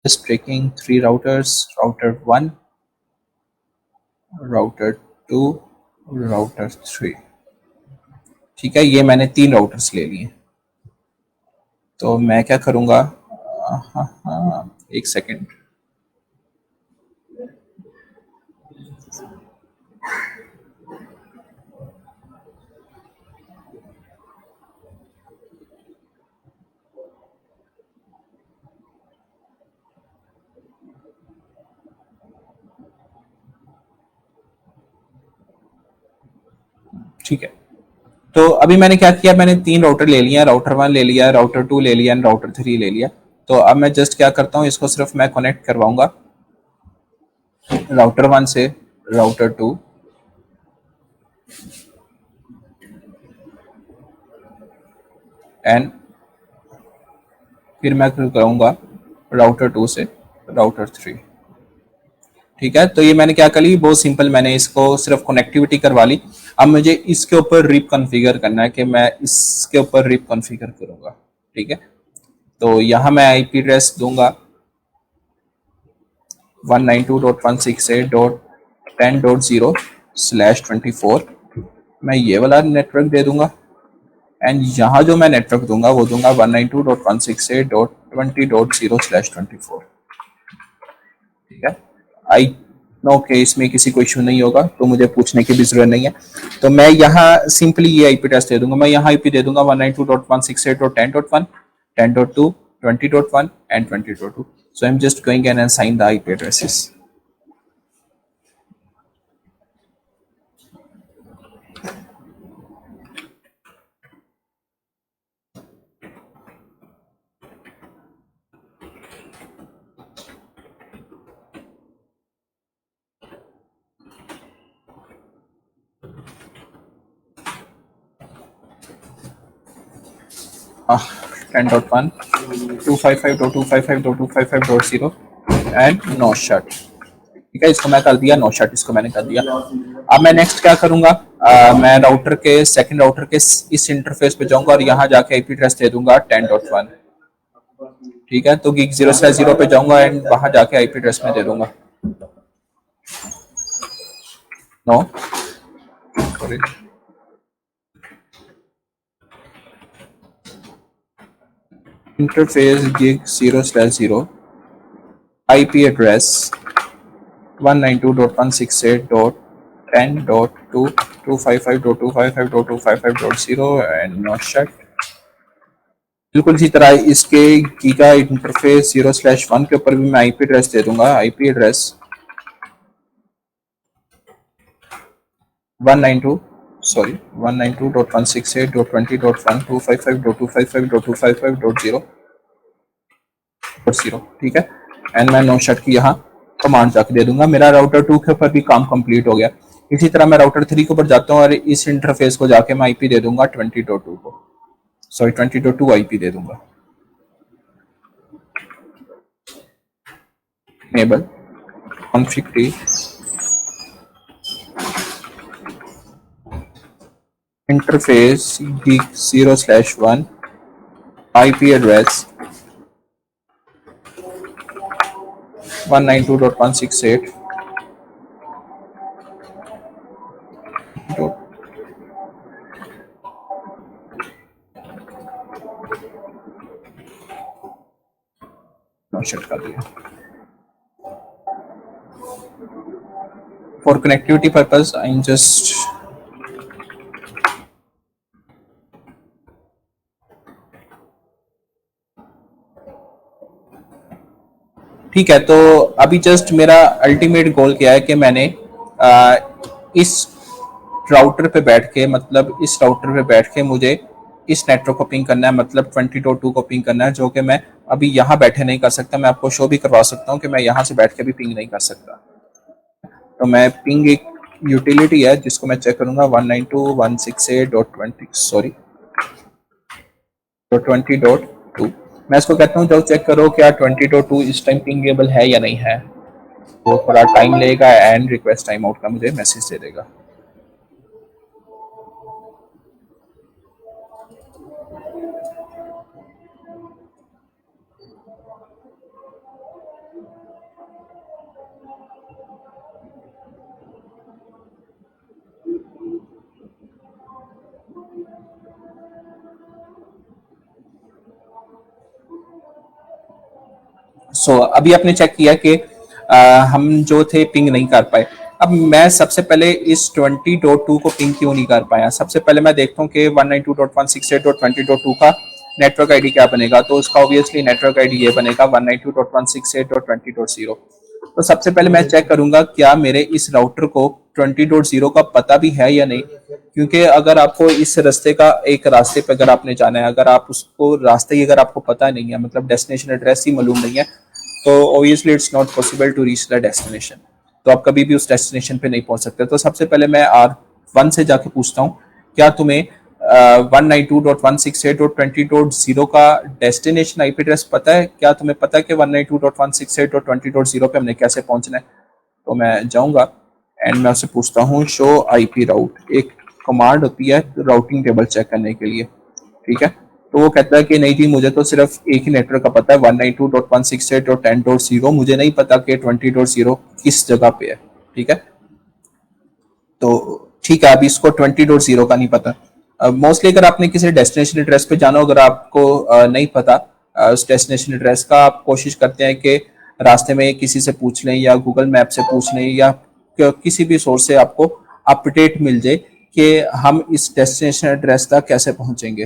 just taking 3 routers, router 1, router 2, router 3। ठीक है, ये मैंने 3 राउटर्स ले लिए। तो मैं क्या करूँगा, हाँ हाँ, एक सेकेंड। ठीक है, तो अभी मैंने क्या किया, मैंने 3 राउटर ले लिया, राउटर 1 ले लिया, राउटर 2 ले लिया, राउटर 3 ले लिया। तो अब मैं जस्ट क्या करता हूँ, इसको सिर्फ मैं कनेक्ट करवाऊंगा राउटर 1 से राउटर 2, एंड फिर मैं करूँगा राउटर 2 से राउटर 3। ठीक है, तो ये मैंने क्या कर ली, बहुत सिंपल, मैंने इसको सिर्फ कनेक्टिविटी करवा ली। अब मुझे इसके ऊपर रिप कॉन्फ़िगर करना है कि मैं इसके ऊपर रिप कॉन्फ़िगर करूँगा। ठीक है, तो यहाँ मैं आईपी एड्रेस दूंगा 192.168.10.0/24। मैं ये वाला नेटवर्क दे दूंगा, एंड यहाँ जो मैं नेटवर्क दूंगा वो दूंगा 192.168.20.0/24। ठीक है, आई नो के इसमें किसी को इशू नहीं होगा, तो मुझे पूछने की भी जरूरत नहीं है। तो मैं यहाँ सिंपली ये आईपी एड्रेस दे दूंगा, मैं यहाँ आईपी दे दूंगा 192.168.10.1, 10.2, 20.1 and 20.2। So I'm just going and assign the IP addresses. uh, 10.1, 255.255.255.0 and no shut. ठीक है, इसको मैं कर दिया नो शट, इसको मैंने कर दिया। अब मैं नेक्स्ट क्या करूंगा, मैं राउटर के सेकंड राउटर के इस इंटरफेस पे जाऊंगा और यहाँ जाके आईपी एड्रेस दे दूंगा 10.1। ठीक है, तो गिग 0/0 पे जाऊंगा एंड वहां जाके आईपी एड्रेस में दे दूंगा no, sorry, interface gig 0/0 IP address 192.168.10.2, 255.255.255.0 and no shut. बिल्कुल इसी तरह इसके गीगा इंटरफेस 0/1 के ऊपर भी मैं आईपी एड्रेस दे दूंगा, आईपी एड्रेस 192, सॉरी 192.168.20.1, 255.255.255.0। ठीक है, एंड मैं नो शट की यहाँ कमांड जाके दे दूंगा। मेरा राउटर 2 के ऊपर भी काम कंप्लीट हो गया। इसी तरह मैं राउटर 3 के ऊपर जाता हूँ और इस इंटरफेस को जाके मैं आईपी दे दूंगा 20.2 को, सॉरी 20.2 आईपी दे दूंगा। enable config t interface geek 0/1 IP address 192.168 shut कर दिया for connectivity purpose. I am just ठीक है, तो अभी जस्ट मेरा अल्टीमेट गोल क्या है कि मैंने इस राउटर पे बैठ के, मतलब इस राउटर पे बैठ के मुझे इस नेटवर्क को पिंग करना है, मतलब 20.2 को पिंग करना है, जो कि मैं अभी यहाँ बैठे नहीं कर सकता। मैं आपको शो भी करवा सकता हूँ कि मैं यहाँ से बैठ के भी पिंग नहीं कर सकता। तो मैं पिंग एक यूटिलिटी है जिसको मैं चेक करूंगा 192.168.20, सॉरी 20.2। मैं इसको कहता हूँ जब चेक करो क्या 20.2 इस टाइम पिंगेबल है या नहीं है। वो थोड़ा टाइम लेगा एंड रिक्वेस्ट टाइम आउट का मुझे मैसेज दे देगा। अभी आपने चेक किया कि हम जो थे पिंग नहीं कर पाए। अब मैं सबसे पहले इस 20.2 को पिंग क्यों नहीं कर पाया, सबसे पहले मैं देखता हूँ कि 192.168.20.2 का नेटवर्क आईडी क्या बनेगा। तो उसका ऑब्वियसली नेटवर्क आईडी ये बनेगा 192.168.20.0। तो सबसे पहले मैं चेक करूंगा क्या मेरे इस राउटर को 20.0 का पता भी है या नहीं, क्योंकि अगर आपको इस रास्ते का एक रास्ते पे अगर आपने जाना है, अगर आप उसको रास्ते ही अगर आपको पता नहीं है, मतलब डेस्टिनेशन एड्रेस ही मालूम नहीं है, तो obviously it's not possible to reach the destination. तो आप कभी भी उस डेस्टिनेशन पे नहीं पहुंच सकते। तो सबसे पहले मैं R1 से जाके पूछता हूँ क्या तुम्हें 192.168.20.0 का डेस्टिनेशन आईपी एड्रेस पता है, क्या तुम्हें पता है कि 192.168.20.0 पे हमने कैसे पहुंचना है। तो मैं जाऊंगा एंड मैं उससे पूछता हूँ शो आईपी राउट, एक कमांड होती है राउटिंग टेबल चेक करने के लिए, ठीक है। तो वो कहता है कि नहीं जी मुझे तो सिर्फ एक ही नेटवर्क का पता है 192.168.10.0, मुझे नहीं पता कि 20.0 किस जगह पे है, ठीक है। तो ठीक है, अभी इसको 20.0 का नहीं पता। मोस्टली अगर आपने किसी डेस्टिनेशन एड्रेस पे जाना हो, अगर आपको नहीं पता उस डेस्टिनेशन एड्रेस का, आप कोशिश करते हैं कि रास्ते में किसी से पूछ लें या गूगल मैप से पूछ लें या किसी भी सोर्स से आपको अपडेट मिल जाए कि हम इस डेस्टिनेशन एड्रेस तक कैसे पहुंचेंगे।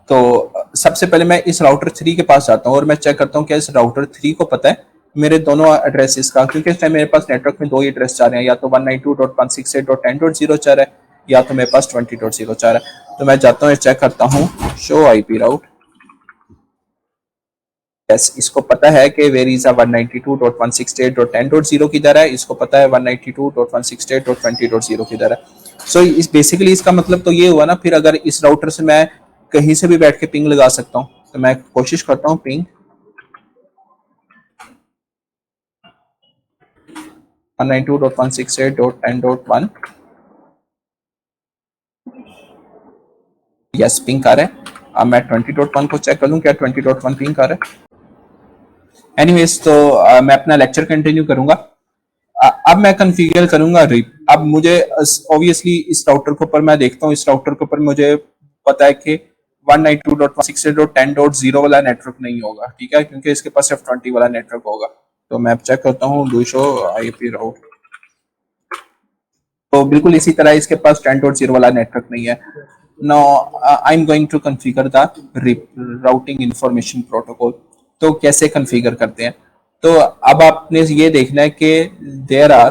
तो सबसे पहले मैं इस राउटर 3 के पास जाता हूँ और मैं चेक करता हूँ क्या इस राउटर 3 को पता है मेरे दोनों एड्रेसेस का, क्योंकि इस टाइम मेरे पास नेटवर्क में दो ही एड्रेस जा रहे हैं, या तो 192.168.10.0 जा रहा है या तो मेरे पास 20.0 जा रहा है। तो मैं जाता हूँ चेक करता हूँ शो आईपी राउट। यस, इसको पता है कि वेर इज 192.168.10.0 किधर है, इसको पता है 192.168.20.0 किधर है। सो इस बेसिकली इसका मतलब तो ये हुआ ना, फिर अगर इस राउटर से मैं कहीं से भी बैठ के पिंग लगा सकता हूँ, तो मैं कोशिश करता हूँ पिंग 192.168.10.1। यस, पिंग आ रहा है। अब मैं 20.1 को चेक कर लूँ क्या 20.1 पिंग आ रहा है। एनीवेज, तो मैं अपना लेक्चर कंटिन्यू करूंगा। अब मैं कन्फिगर करूंगा रिप। अब मुझे ऑब्वियसली इस राउटर के ऊपर मैं देखता हूँ, इस राउटर के ऊपर मुझे पता है कि 192.168.10.0 वाला नेटवर्क नहीं होगा, ठीक है, क्योंकि इसके पास सिर्फ 20 वाला नेटवर्क होगा। तो मैं चेक करता हूँ डू शो आईपी राउट। तो बिल्कुल इसी तरह इसके पास 10.0 वाला नेटवर्क नहीं है। Now I am going to configure the routing information protocol. तो कैसे कॉन्फ़िगर करते हैं, तो अब आपने ये देखना है कि there are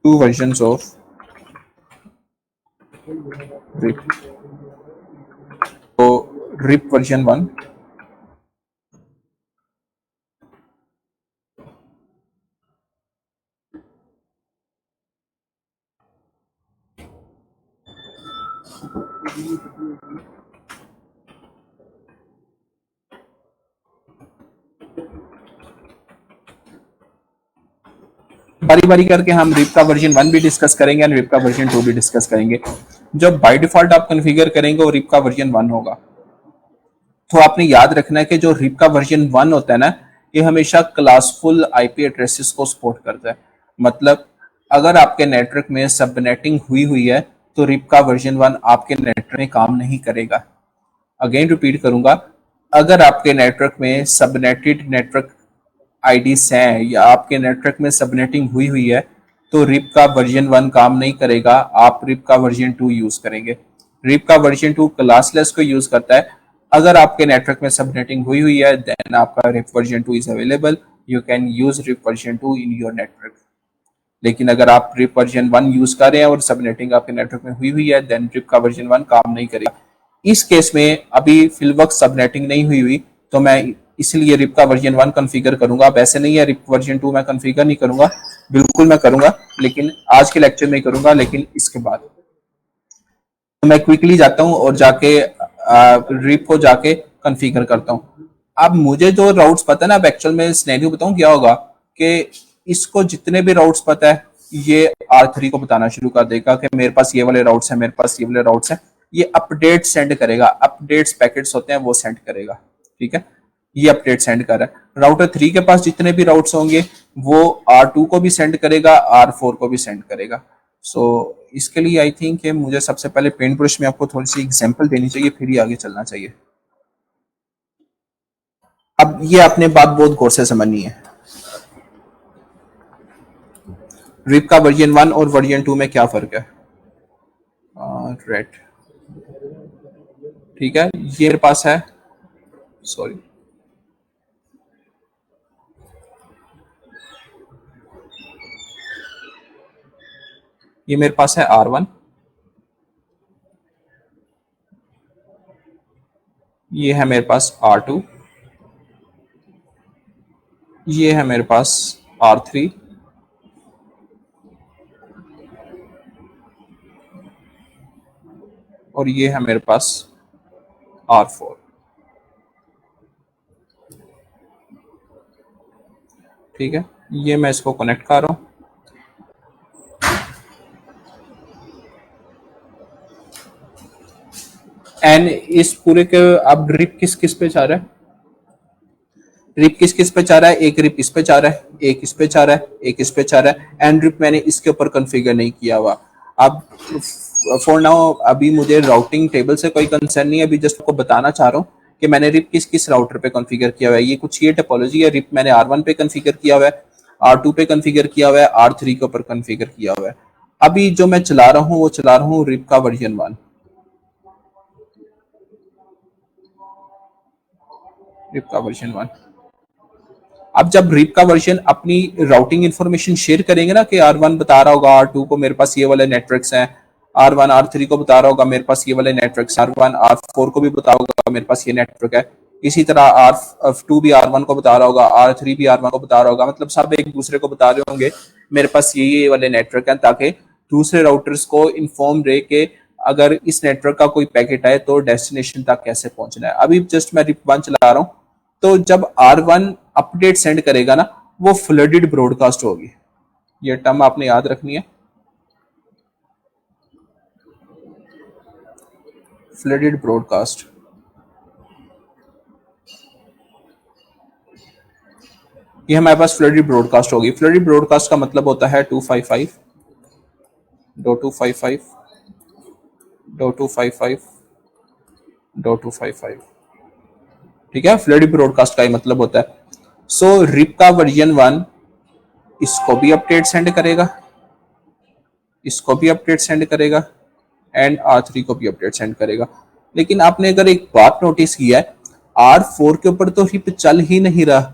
two versions of RIP. तो रिप वर्जन 1, बारी बारी करके हम रिप का वर्जन 1 भी डिस्कस करेंगे और रिप का वर्जन 2 भी डिस्कस करेंगे। जब बाय डिफॉल्ट आप कॉन्फ़िगर करेंगे वो रिप का वर्जन 1 होगा। तो आपने याद रखना है कि जो रिप का वर्जन 1 होता है ना, ये हमेशा क्लासफुल आईपी एड्रेसेस को सपोर्ट करता है। मतलब अगर आपके नेटवर्क में सबनेटिंग हुई हुई है तो रिप का वर्जन 1 आपके नेटवर्क में काम नहीं करेगा। अगेन रिपीट करूंगा, अगर आपके नेटवर्क में सबनेटेड नेटवर्क आईडीज हैं या आपके नेटवर्क में सबनेटिंग हुई हुई है तो रिप का वर्जन 1 काम नहीं करेगा, आप रिप का वर्जन 2 यूज करेंगे। रिप का वर्जन 2 क्लासलेस को यूज करता है। अगर आपके नेटवर्क में सबनेटिंग हुई हुई है देन आपका RIP version 2 is available, you can use RIP version 2 in your network. लेकिन अगर आप रिप वर्जन 1 यूज कर रहे हैं और सबनेटिंग आपके नेटवर्क में हुई हुई है देन रिप का वर्जन 1 काम नहीं करेगा। इस केस में अभी फिलवक्त सबनेटिंग नहीं हुई हुई तो मैं इसलिए रिप का वर्जन 1 कॉन्फ़िगर करूंगा। अब ऐसे नहीं है रिप वर्जन 2 मैं कॉन्फ़िगर नहीं करूंगा, बिल्कुल मैं करूंगा, लेकिन आज के लेक्चर में करूंगा, लेकिन इसके बाद तो मैं क्विकली जाता हूं और जाके रिप को जाके कॉन्फ़िगर करता हूं। अब मुझे जो राउट्स पता है ना, अब एक्चुअल में सिनेरियो बताऊं क्या होगा कि इसको जितने भी राउट्स पता है ये R3 को बताना शुरू कर देगा कि मेरे पास ये वाले राउट्स हैं, मेरे पास ये वाले राउट्स हैं। ये अपडेट सेंड करेगा, अपडेट्स पैकेट्स होते हैं वो सेंड करेगा, ठीक है। ये अपडेट सेंड कर रहा है। राउटर 3 के पास जितने भी राउट्स होंगे वो R2 को भी सेंड करेगा, R4 को भी सेंड करेगा। सो इसके लिए आई थिंक कि मुझे सबसे पहले पेंट ब्रश में आपको थोड़ी सी एग्जांपल देनी चाहिए, फिर ही आगे चलना चाहिए। अब ये आपने बात बहुत गौर से समझनी है। रिप का वर्जन 1 और वर्जन 2 में क्या फर्क है? रेड, ठीक है, ये मेरे पास है, सॉरी, ये मेरे पास है R1, ये है मेरे पास R2, ये है मेरे पास R3, और ये है मेरे पास R4। ठीक है, ये मैं इसको कनेक्ट कर रहा हूं। एंड इस पूरे के अब रिप किस किस पे जा रहा है? रिप किस किस पे जा रहा है? एक रिप इस पे जा रहा है, एक इस पे जा रहा है, एक इस पे जा रहा है, एंड रिप मैंने इसके ऊपर कॉन्फ़िगर नहीं किया हुआ। अब फॉर नाउ अभी मुझे राउटिंग टेबल से कोई कंसर्न नहीं है, अभी जस्ट आपको बताना चाह रहा हूँ कि मैंने रिप किस किस राउटर पे कॉन्फ़िगर किया हुआ है। ये कुछ ये टोपोलॉजी है, रिप मैंने R1 पे कॉन्फ़िगर किया हुआ है, R2 पे कॉन्फ़िगर किया हुआ है, R3 के ऊपर कॉन्फ़िगर किया हुआ है। अभी जो मैं चला रहा हूँ वो चला रहा हूँ रिप का वर्जन 1, रिप का वर्जन 1। अब जब रिप का वर्जन अपनी राउटिंग इंफॉर्मेशन शेयर करेंगे ना कि R1 बता रहा होगा R2 को मेरे पास ये वाले नेटवर्क्स हैं, R1 R3 को बता रहा होगा मेरे पास ये वाले नेटवर्क्स, R1 R4 को भी बता होगा मेरे पास ये नेटवर्क है, इसी तरह R2 भी R1 को बता रहा होगा, R3 भी R1 को बता रहा होगा, मतलब सब एक दूसरे को बता रहे होंगे मेरे पास ये वाले नेटवर्क हैं, ताकि दूसरे राउटर्स को इन्फॉर्म रहे कि अगर इस नेटवर्क का कोई पैकेट आए तो डेस्टिनेशन तक कैसे पहुंचना है। अभी जस्ट मैं रिप 1 चला रहा हूँ, तो जब R1 अपडेट सेंड करेगा ना, वो फ्लडेड ब्रॉडकास्ट होगी। ये टर्म आपने याद रखनी है, फ्लडेड ब्रॉडकास्ट। ये हमारे पास फ्लडेड ब्रॉडकास्ट होगी। फ्लडेड ब्रॉडकास्ट का मतलब होता है 255 255 255 255। ठीक है, फ्लडेड ब्रॉडकास्ट का ही मतलब होता है। सो रिप का वर्जन 1 इसको भी अपडेट सेंड करेगा, इसको भी अपडेट सेंड करेगा, एंड R3 को भी अपडेट सेंड करेगा। लेकिन आपने अगर एक बात नोटिस किया है, R4 के ऊपर तो रिप चल ही नहीं रहा,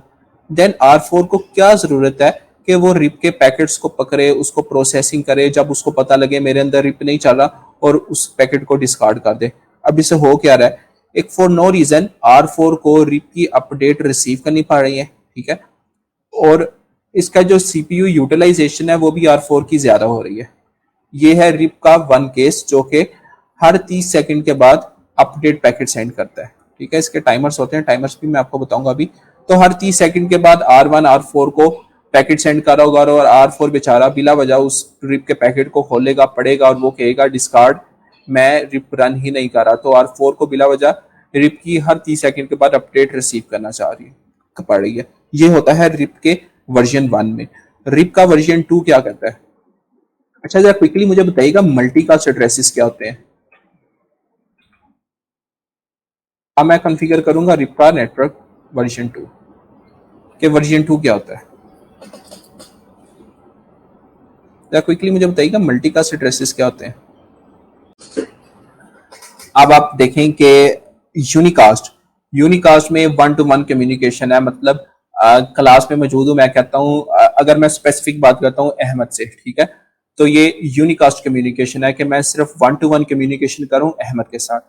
देन R4 को क्या जरूरत है कि वो रिप के पैकेट्स को पकड़े, उसको प्रोसेसिंग करे, जब उसको पता लगे मेरे अंदर रिप नहीं चल रहा, और उस पैकेट को डिस्कार्ड कर दे। अब इसे हो क्या रहा है, एक फॉर नो रीजन R4 को रिप की अपडेट रिसीव करनी पड़ रही है। ठीक है, और इसका जो CPU यूटिलाइजेशन है वो भी R4 की ज्यादा हो रही है। ये है रिप का 1 केस जो कि हर 30 सेकंड के बाद अपडेट पैकेट सेंड करता है। ठीक है, इसके टाइमर्स होते हैं, टाइमर्स भी मैं आपको बताऊंगा अभी। तो हर 30 सेकंड के बाद R1 R4 को पैकेट सेंड कर रहा होगा, और R4 बेचारा बिला वजह उस रिप के पैकेट को खोलेगा, पढ़ेगा, और वो कहेगा डिस्कार्ड, मैं रिप रन ही नहीं कर रहा। तो R4 को बिला वजह रिप की हर 30 सेकंड के बाद अपडेट रिसीव करना चाह रही है, पड़ रही है। ये होता है रिप के वर्जन 1 में। रिप का वर्जन 2 क्या करता है? अच्छा, जरा क्विकली मुझे बताइएगा मल्टीकास्ट एड्रेसेस क्या होते हैं। अब मैं कॉन्फ़िगर करूंगा रिप का नेटवर्क वर्जन 2 के वर्जन 2 क्या होता है। जरा क्विकली मुझे बताइएगा मल्टीकास्ट एड्रेसेस क्या होते हैं। अब आप देखें कि यूनिकास्ट, यूनिकास्ट में 1 to 1 कम्युनिकेशन है, मतलब क्लास में मौजूद हूं, मैं कहता हूं, अगर मैं स्पेसिफिक बात करता हूं अहमद से, ठीक है, तो ये यूनिकास्ट कम्युनिकेशन है कि मैं सिर्फ 1 to 1 कम्युनिकेशन करूं अहमद के साथ।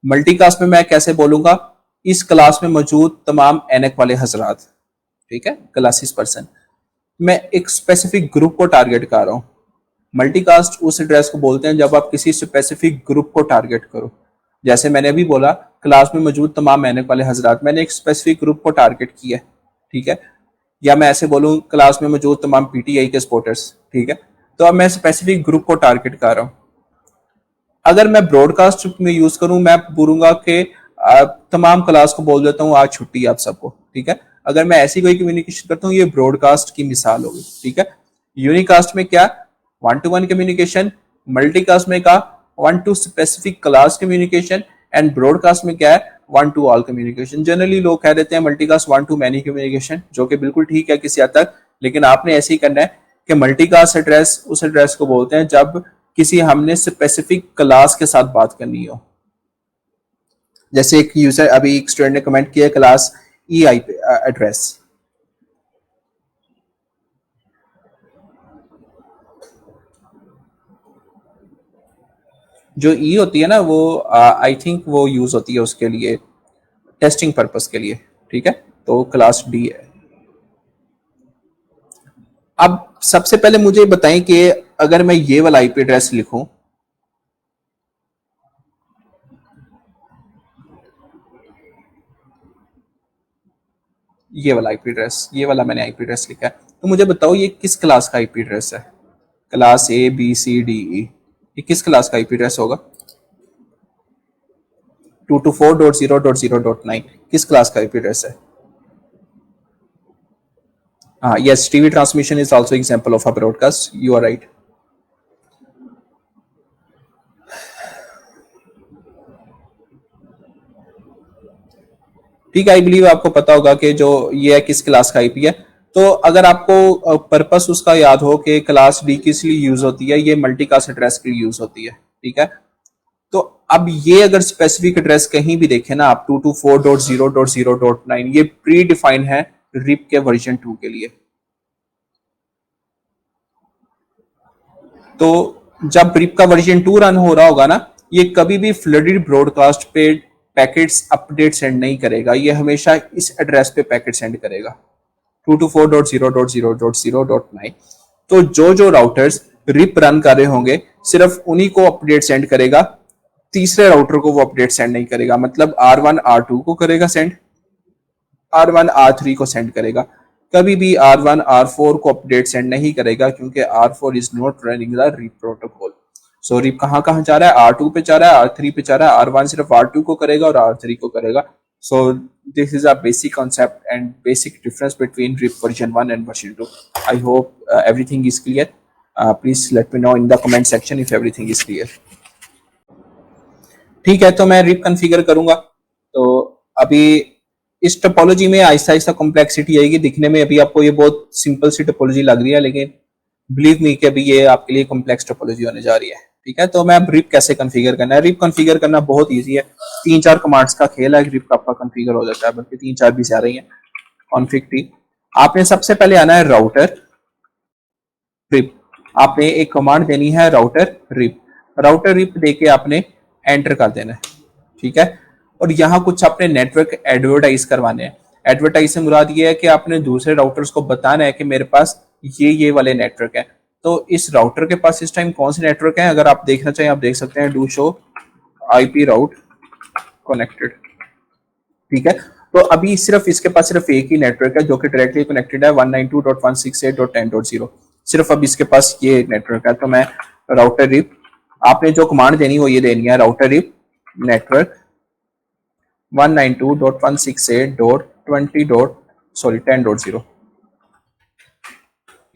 मल्टीकास्ट में मैं कैसे बोलूंगा, इस क्लास में मौजूद तमाम एनएक वाले हजरात, ठीक है, क्लासेस पर्सन, मैं एक स्पेसिफिक ग्रुप को टारगेट कर रहा हूं। मल्टीकास्ट उस एड्रेस को बोलते हैं जब आप किसी स्पेसिफिक ग्रुप को टारगेट करो। जैसे मैंने अभी बोला क्लास में मौजूद तमाम एनएक वाले हजरात, मैंने एक स्पेसिफिक ग्रुप को टारगेट किया, ठीक है। या मैं ऐसे बोलूं क्लास में मौजूद तमाम पीटीआई के सपोर्टर्स, ठीक है, तो अब मैं स्पेसिफिक ग्रुप को टारगेट कर रहा हूं। अगर मैं ब्रॉडकास्ट में यूज करूं, मैं बोलूंगा कि तमाम क्लास को बोल देता हूं आज छुट्टी है आप सबको, ठीक है। अगर मैं ऐसी कोई कम्युनिकेशन करता हूं, ये ब्रॉडकास्ट की मिसाल होगी, ठीक है। यूनिकास्ट में क्या, 1 to 1 कम्युनिकेशन, मल्टीकास्ट में कहा one two specific class communication, and broadcast में क्या है, one two all communication. Generally लोग कह देते हैं multicast one two many communication, जो कि बिल्कुल ठीक है किसी हद तक, लेकिन आपने ऐसे ही करना है कि मल्टीकास्ट एड्रेस उस एड्रेस को बोलते हैं जब किसी हमने स्पेसिफिक क्लास के साथ बात करनी हो। जैसे एक यूजर, अभी एक स्टूडेंट ने कमेंट किया क्लास ई आई एड्रेस, जो ई होती है ना वो आई थिंक वो यूज होती है उसके लिए टेस्टिंग पर्पस के लिए, ठीक है, तो क्लास डी है। अब सबसे पहले मुझे बताएं कि अगर मैं ये वाला आईपी एड्रेस लिखूं, ये वाला आईपी एड्रेस, ये वाला मैंने आईपी एड्रेस लिखा है, तो मुझे बताओ ये किस क्लास का आईपी एड्रेस है? Class A B C D E, ये किस क्लास का आईपी एड्रेस होगा? 224.0.0.9 किस क्लास का आईपी एड्रेस है? हाँ, yes, TV transmission is also example of a broadcast, you are right. ठीक है, आई बिलीव आपको पता होगा कि जो ये है किस क्लास का आईपी है। तो अगर आपको पर्पस उसका याद हो कि क्लास डी किस लिए यूज होती है, ये मल्टीकास्ट एड्रेस के लिए यूज होती है, ठीक है। तो अब ये अगर स्पेसिफिक एड्रेस कहीं भी देखें ना आप 224.0.0.9, ये प्री डिफाइन है रिप के वर्जन 2 के लिए। तो जब रिप का वर्जन 2 रन हो रहा होगा ना, ये कभी भी फ्लडेड ब्रॉडकास्ट पे पैकेट्स अपडेट सेंड नहीं करेगा, ये हमेशा इस एड्रेस पे पैकेट सेंड करेगा 224.0.0.0.9। तो जो राउटर्स रिप रन कर रहे होंगे सिर्फ उन्हीं को अपडेट सेंड करेगा, तीसरे राउटर को वो अपडेट सेंड नहीं करेगा। मतलब R1 R2 को करेगा सेंड, R1 R3 को सेंड करेगा, कभी भी R1 R4 को अपडेट सेंड नहीं करेगा, क्योंकि R4 is not running the RIP protocol. So RIP कहां कहां जा रहा है, R2 पे जा रहा है, R3 पे जा रहा है, R1 सिर्फ R2 को करेगा और R3 को करेगा। So this is a basic concept and basic difference between RIP version 1 and version 2. I hope everything is clear. Please let me know in the comment section if everything is clear. ठीक है, तो मैं RIP configure करूंगा। तो अभी इस topology में Aahista Aahista complexity आएगी, दिखने में अभी आपको ये बहुत सिंपल सी टोपोलॉजी लग रही है, लेकिन बिलीव मी कि अभी ये आपके लिए कॉम्प्लेक्स टोपोलॉजी होने जा रही है, ठीक है। तो मैं अब रिप कैसे कॉन्फ़िगर करना है, रिप कॉन्फ़िगर करना बहुत इजी है, 3-4 कमांड्स का खेल है, रिप का आपका कॉन्फ़िगर हो जाता है, बल्कि 3-4 भी से आ रही है। कॉन्फ़िग टी, आपने सबसे पहले आना है राउटर रिप, आपने एक कमांड देनी है राउटर रिप देके आपने एंटर कर देना है, ठीक है। और यहाँ कुछ अपने नेटवर्क एडवर्टाइज करवाने हैं। एडवर्टाइज से मुराद ये है कि आपने दूसरे राउटर्स को बताना है कि मेरे पास ये वाले नेटवर्क है। तो इस राउटर के पास इस टाइम कौन से नेटवर्क है, अगर आप देखना चाहें आप देख सकते हैं, do show IP route connected, ठीक है। तो अभी सिर्फ इसके पास सिर्फ एक ही नेटवर्क है जो कि डायरेक्टली कनेक्टेड है 192.168.10.0, सिर्फ अब इसके पास ये नेटवर्क है। तो मैं राउटर रिप, आपने जो कमांड देनी हो ये देनी है, राउटर रिप नेटवर्क 192.168.20.10.0,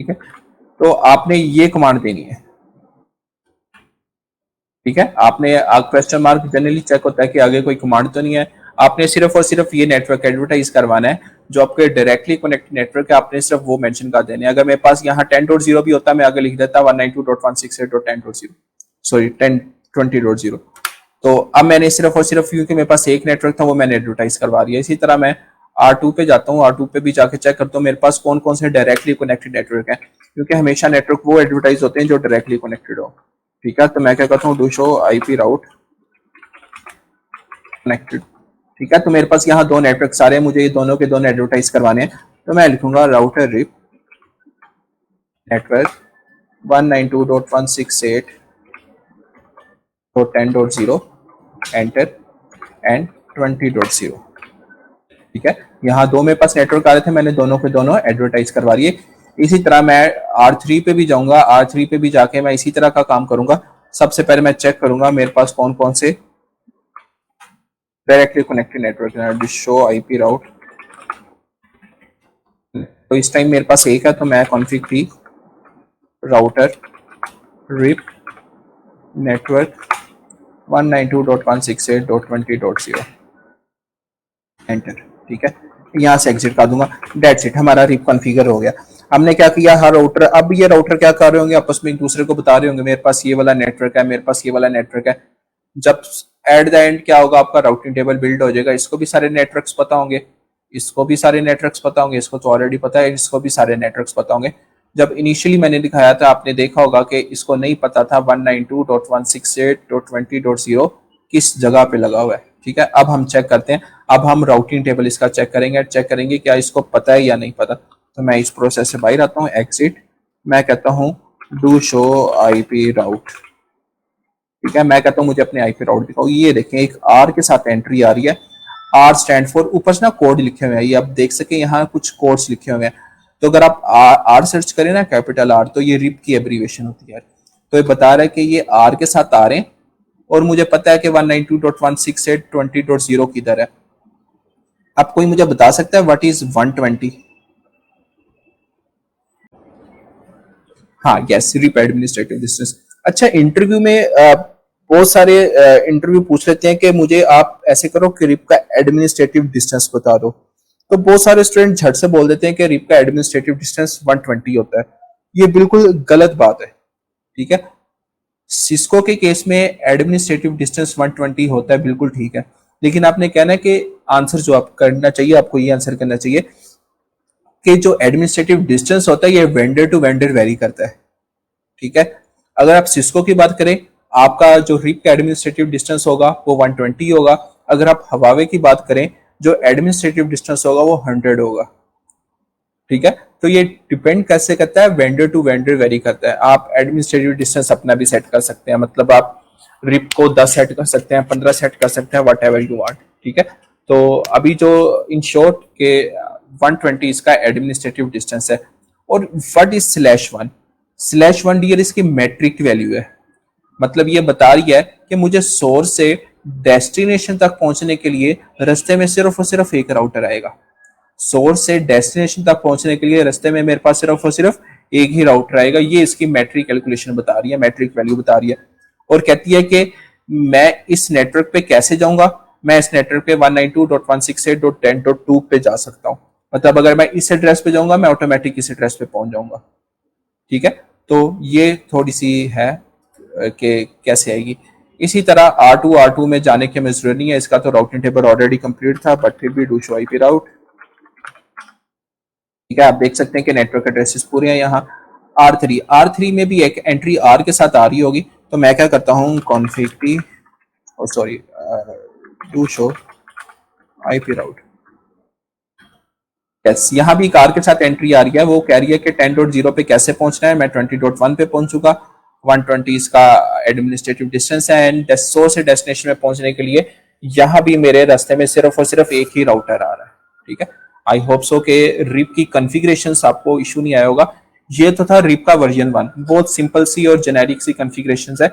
ठीक है। तो आपने ये कमांड देनी है, ठीक है। आपने क्वेश्चन मार्क जनरली चेक होता है कि आगे कोई कमांड तो नहीं है, आपने सिर्फ और सिर्फ ये नेटवर्क एडवर्टाइज करवाना है जो आपके डायरेक्टली कनेक्टेड नेटवर्क है, आपने सिर्फ वो मेंशन कर देने। अगर मेरे पास यहाँ 10.0 भी होता मैं आगे लिख देता 192.168.10.0, सॉरी 10.20.0। तो अब मैंने सिर्फ और सिर्फ, क्योंकि मेरे पास एक नेटवर्क था वो मैंने एडवर्टाइज करवा दिया। इसी तरह मैं R2 पे जाता हूँ, R2 पे भी जाके चेक करता हूँ मेरे पास कौन कौन से डायरेक्टली कनेक्टेड नेटवर्क है, क्योंकि हमेशा नेटवर्क वो एडवर्टाइज होते हैं जो डायरेक्टली कनेक्टेड हो, ठीक है। तो मैं क्या करता हूँ, do show IP route connected, ठीक है। तो मेरे पास यहाँ दो नेटवर्क सारे हैं, मुझे ये दोनों के दोनों एडवर्टाइज करवाने हैं। तो मैं लिखूंगा router RIP network 192.168.10.0 enter and 20.0, ठीक है। यहाँ दो मेरे पास नेटवर्क आ रहे थे, मैंने दोनों के दोनों एडवर्टाइज करवा दिए। इसी तरह मैं R3 पे भी जाऊंगा, R3 पे भी जाके मैं इसी तरह का काम करूंगा। सबसे पहले मैं चेक करूंगा मेरे पास कौन कौन से डायरेक्टली कनेक्टेड नेटवर्क है, शो आईपी राउट। तो इस टाइम मेरे पास एक है, तो मैं config t router RIP network 192.168.20.0 enter. ठीक है, यहाँ से एग्जिट कर दूंगा। डेट्स इट, हमारा रिप कॉन्फ़िगर हो गया। हमने क्या किया, हर राउटर, अब ये राउटर क्या कर रहे होंगे, आपस में एक दूसरे को बता रहे होंगे मेरे पास ये वाला नेटवर्क है, मेरे पास ये वाला नेटवर्क है। जब एट द एंड क्या होगा, आपका राउटिंग टेबल बिल्ड हो जाएगा। इसको भी सारे नेटवर्क्स पता होंगे, इसको भी सारे नेटवर्क्स पता होंगे, इसको तो ऑलरेडी पता है, इसको भी सारे नेटवर्क्स पता होंगे। जब इनिशियली मैंने दिखाया था, आपने देखा होगा कि इसको नहीं पता था 192.168.20.0 किस जगह पे लगा हुआ है। ठीक है, अब हम चेक करते हैं। अब हम राउटिंग टेबल इसका चेक करेंगे क्या इसको पता है या नहीं पता। तो मैं इस प्रोसेस से बाहर आता हूँ, एग्जिट। मैं कहता हूँ डू शो आईपी राउट। ठीक है, मैं कहता हूँ मुझे अपने आईपी राउट दिखाओ। ये देखें, एक आर के साथ एंट्री आ रही है। आर स्टैंड फॉर, ऊपर से ना कोड लिखे हुए हैं, ये आप देख सके यहाँ कुछ कोड्स लिखे हुए हैं। तो अगर आप आर सर्च करें ना, कैपिटल आर, तो ये रिप की एब्रीवेशन होती है। तो ये बता रहा है कि ये आर के साथ आ रहे हैं और मुझे पता है कि 192.168.20.0 किधर है। अब कोई मुझे बता सकता है व्हाट इज 120? हाँ, यस, रिप एडमिनिस्ट्रेटिव डिस्टेंस। अच्छा, इंटरव्यू में बहुत सारे इंटरव्यू पूछ लेते हैं कि मुझे आप ऐसे करो कि रिप का एडमिनिस्ट्रेटिव डिस्टेंस बता दो। तो बहुत सारे स्टूडेंट झट से बोल देते हैं कि रिप का एडमिनिस्ट्रेटिव डिस्टेंस 120 होता है। ये बिल्कुल गलत बात है। ठीक है, सिस्को के केस में एडमिनिस्ट्रेटिव डिस्टेंस 120 होता है, बिल्कुल ठीक है। लेकिन आपने कहना है कि आंसर जो आप करना चाहिए, आपको ये आंसर करना चाहिए कि जो एडमिनिस्ट्रेटिव डिस्टेंस होता है ये वेंडर टू वेंडर वेरी करता है। ठीक है, अगर आप सिस्को की बात करें, आपका जो रिप का एडमिनिस्ट्रेटिव डिस्टेंस होगा वो 120 होगा। अगर आप हवावे की बात करें, जो एडमिनिस्ट्रेटिव डिस्टेंस होगा वो 100 होगा। ठीक है, तो ये डिपेंड कैसे करता है, वेंडर टू वेंडर वेरी करता है। आप एडमिनिस्ट्रेटिव डिस्टेंस अपना भी सेट कर सकते हैं, मतलब आप रिप को 10 सेट कर सकते हैं, 15 सेट कर सकते हैं, वट एवर यू वांट। ठीक है, तो अभी जो इन शॉर्ट के 120 इसका एडमिनिस्ट्रेटिव डिस्टेंस है। और व्हाट इज /1? /1 डियर इसकी मैट्रिक वैल्यू है, मतलब ये बता रही है कि मुझे सोर्स से डेस्टिनेशन तक पहुंचने के लिए रास्ते में सिर्फ और सिर्फ एक राउटर आएगा। सोर्स से डेस्टिनेशन तक पहुंचने के लिए रास्ते में मेरे पास सिर्फ और सिर्फ एक ही राउटर आएगा। ये इसकी मैट्रिक कैलकुलेशन बता रही है, मैट्रिक वैल्यू बता रही है। और कहती है कि मैं इस नेटवर्क पे कैसे जाऊंगा, मैं इस नेटवर्क पे 192.168.10.2 पे जा सकता हूं। मतलब अगर मैं इस एड्रेस पे जाऊंगा, मैं ऑटोमेटिक इस एड्रेस पे पहुंच जाऊंगा। ठीक है, तो ये थोड़ी सी है कि कैसे आएगी। इसी तरह R2 में जाने की हमें जरूरत नहीं है, इसका तो राउटिंग टेबल ऑलरेडी कंप्लीट था, बट फिर भी डू शो आईपी राउट। ठीक है, आप देख सकते हैं कि नेटवर्क एड्रेसेस पूरे हैं यहाँ। R3 में भी एक एंट्री R के साथ आ रही होगी, तो मैं क्या करता हूँ, config T, sorry, do show IP route. Yes, यहाँ भी कार के साथ एंट्री आ रही है, वो कह रही है कि 10.0 पे कैसे पहुंचना है। मैं 20.1 पे पहुंच चुका। 120 इसका एडमिनिस्ट्रेटिव डिस्टेंस है एंड सोर्स से डेस्टिनेशन में पहुंचने के लिए यहाँ भी मेरे रास्ते में सिर्फ और सिर्फ एक ही राउटर आ रहा है। ठीक है, आई होप सो कि रिप की कॉन्फ़िगरेशन आपको इशू नहीं आया होगा। ये तो था रिप का वर्जन 1, बहुत सिंपल सी और जेनेरिक सी कॉन्फ़िगरेशन है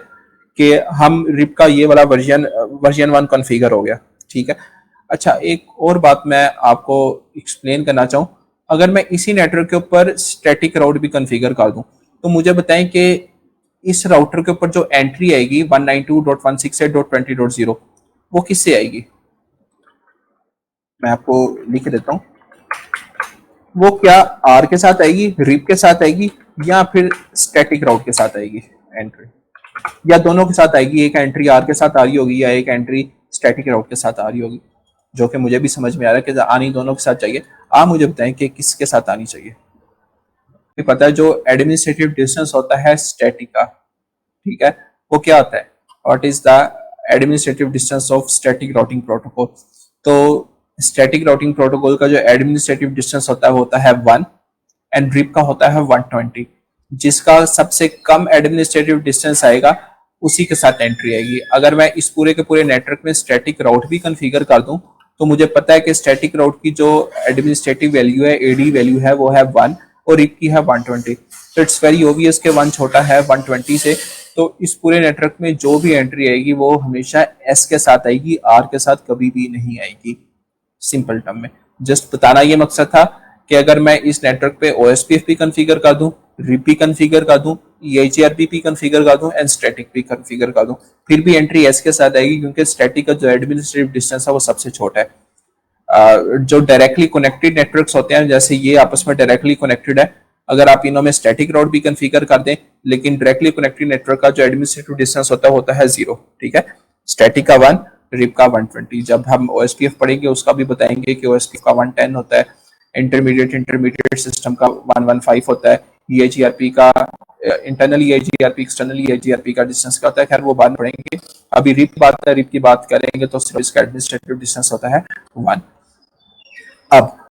कि हम रिप का ये वाला वर्जन 1 कॉन्फ़िगर हो गया। ठीक है, अच्छा, एक और बात मैं आपको एक्सप्लेन करना चाहूँ। अगर मैं इसी नेटवर्क के ऊपर स्टैटिक राउट भी कॉन्फ़िगर कर दूं, तो मुझे बताएं कि इस राउटर के ऊपर जो एंट्री आएगी 192.168.20.0 वो किससे आएगी। मैं आपको लिख देता हूँ। वो क्या आर के साथ आएगी, रिप के साथ आएगी, या फिर स्टैटिक राउट के साथ आएगी एंट्री, या दोनों के साथ आएगी। एक एंट्री आर के साथ आ रही होगी या एक एंट्री स्टैटिक राउट के साथ आ रही होगी, जो कि मुझे भी समझ में आ रहा है कि आनी दोनों के साथ चाहिए। आप मुझे बताएं कि किसके साथ आनी चाहिए। पता है जो एडमिनिस्ट्रेटिव डिस्टेंस होता है स्टैटिक का, ठीक है, वो क्या होता है, what is the administrative distance of static routing protocol. तो स्टैटिक राउटिंग प्रोटोकॉल का जो एडमिनिस्ट्रेटिव डिस्टेंस होता है वो होता है 1 एंड रिप का होता है 120। जिसका सबसे कम एडमिनिस्ट्रेटिव डिस्टेंस आएगा उसी के साथ एंट्री आएगी। अगर मैं इस पूरे के पूरे नेटवर्क में स्टैटिक राउट भी कॉन्फ़िगर कर दूं, तो मुझे पता है कि स्टैटिक राउट की जो एडमिनिस्ट्रेटिव वैल्यू है, एडी वैल्यू है, वो है 1 और रिप की है 120। तो इट्स वेरी ऑब्वियस कि 1 छोटा है 120 से। तो इस पूरे नेटवर्क में जो भी एंट्री आएगी वो हमेशा एस के साथ आएगी, आर के साथ कभी भी नहीं आएगी। सिंपल टर्म में जस्ट बताना ये मकसद था कि अगर मैं इस नेटवर्क पे OSPF भी कॉन्फ़िगर कर दूं, रिप भी कॉन्फ़िगर कर दूं, EIGRP भी कॉन्फ़िगर कर दूं एंड स्टैटिक भी कॉन्फ़िगर कर दूं, फिर भी एंट्री एस के साथ आएगी क्योंकि स्टैटिक का जो एडमिनिस्ट्रेटिव डिस्टेंस है वो सबसे छोटा है। जो डायरेक्टली कनेक्टेड नेटवर्क्स होते हैं जैसे ये आपस में डायरेक्टली कनेक्टेड है, अगर आप इनों में स्टैटिक राउट भी कॉन्फ़िगर कर दें, लेकिन डायरेक्टली कनेक्टेड नेटवर्क का जो एडमिनिस्ट्रेटिव डिस्टेंस होता है 0। ठीक है, स्टैटिक का 1, रिप का 120। जब हम OSPF पढ़ेंगे उसका भी बताएंगे कि OSPF का 110 होता है, इंटरमीडिएट सिस्टम का 115 होता है, EIGRP का इंटरनल EIGRP एक्सटर्नल EIGRP का डिस्टेंस क्या होता है, खैर वो बाद में पढ़ेंगे। अभी रिप की बात करेंगे तो सिर्फ इसका एडमिनिस्ट्रेटिव डिस्टेंस होता है 1। अब